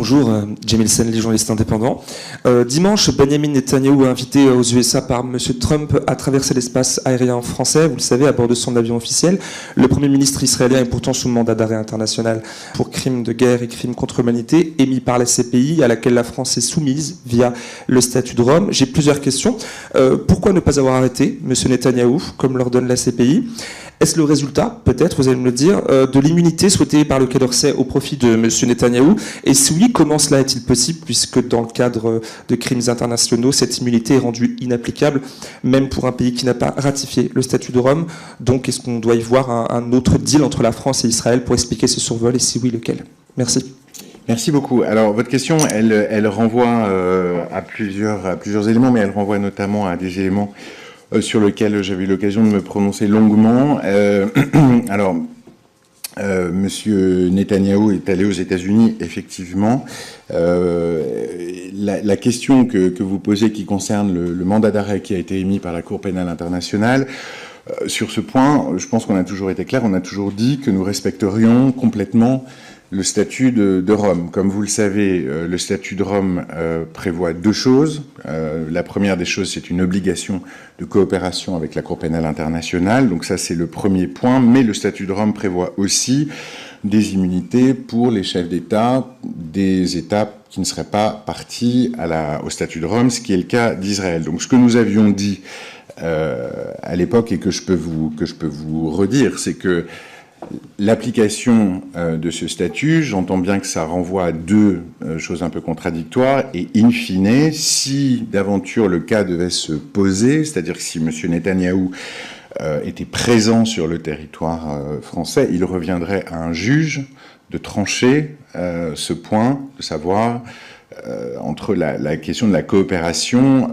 Bonjour, Jamil Senli, journaliste indépendant. Dimanche, Benjamin Netanyahou, invité aux USA par M. Trump, a traversé l'espace aérien français, vous le savez, à bord de son avion officiel. Le Premier ministre israélien est pourtant sous mandat d'arrêt international pour crimes de guerre et crimes contre l'humanité émis par la CPI, à laquelle la France est soumise via le statut de Rome. J'ai plusieurs questions. Pourquoi ne pas avoir arrêté M. Netanyahou, comme l'ordonne la CPI ? Est-ce le résultat, peut-être, vous allez me le dire, de l'immunité souhaitée par le Quai d'Orsay au profit de M. Netanyahou? Et si oui, comment cela est-il possible, puisque dans le cadre de crimes internationaux, cette immunité est rendue inapplicable, même pour un pays qui n'a pas ratifié le statut de Rome? Donc, est-ce qu'on doit y voir un autre deal entre la France et Israël pour expliquer ce survol, et si oui, lequel? Merci. Merci beaucoup. Alors, votre question, elle renvoie à plusieurs éléments, mais elle renvoie notamment à des éléments sur lequel j'avais eu l'occasion de me prononcer longuement. Alors, Monsieur Netanyahou est allé aux États-Unis, effectivement. La question que vous posez qui concerne le mandat d'arrêt qui a été émis par la Cour pénale internationale, sur ce point, je pense qu'on a toujours été clair, on a toujours dit que nous respecterions complètement le statut de Rome. Comme vous le savez, le statut de Rome prévoit deux choses. La première des choses, c'est une obligation de coopération avec la Cour pénale internationale. Donc ça, c'est le premier point. Mais le statut de Rome prévoit aussi des immunités pour les chefs d'État des États qui ne seraient pas partis au statut de Rome, ce qui est le cas d'Israël. Donc ce que nous avions dit à l'époque et que je peux vous redire, c'est que l'application de ce statut, j'entends bien que ça renvoie à deux choses un peu contradictoires, et in fine, si d'aventure le cas devait se poser, c'est-à-dire que si M. Netanyahou était présent sur le territoire français, il reviendrait à un juge de trancher ce point, de savoir entre la question de la coopération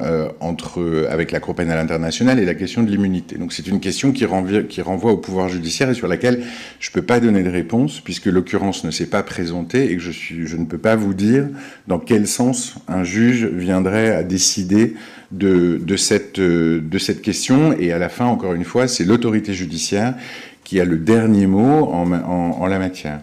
avec la Cour pénale internationale et la question de l'immunité. Donc c'est une question qui renvoie au pouvoir judiciaire et sur laquelle je ne peux pas donner de réponse puisque l'occurrence ne s'est pas présentée et que je ne peux pas vous dire dans quel sens un juge viendrait à décider de cette question. Et à la fin, encore une fois, c'est l'autorité judiciaire qui a le dernier mot en la matière.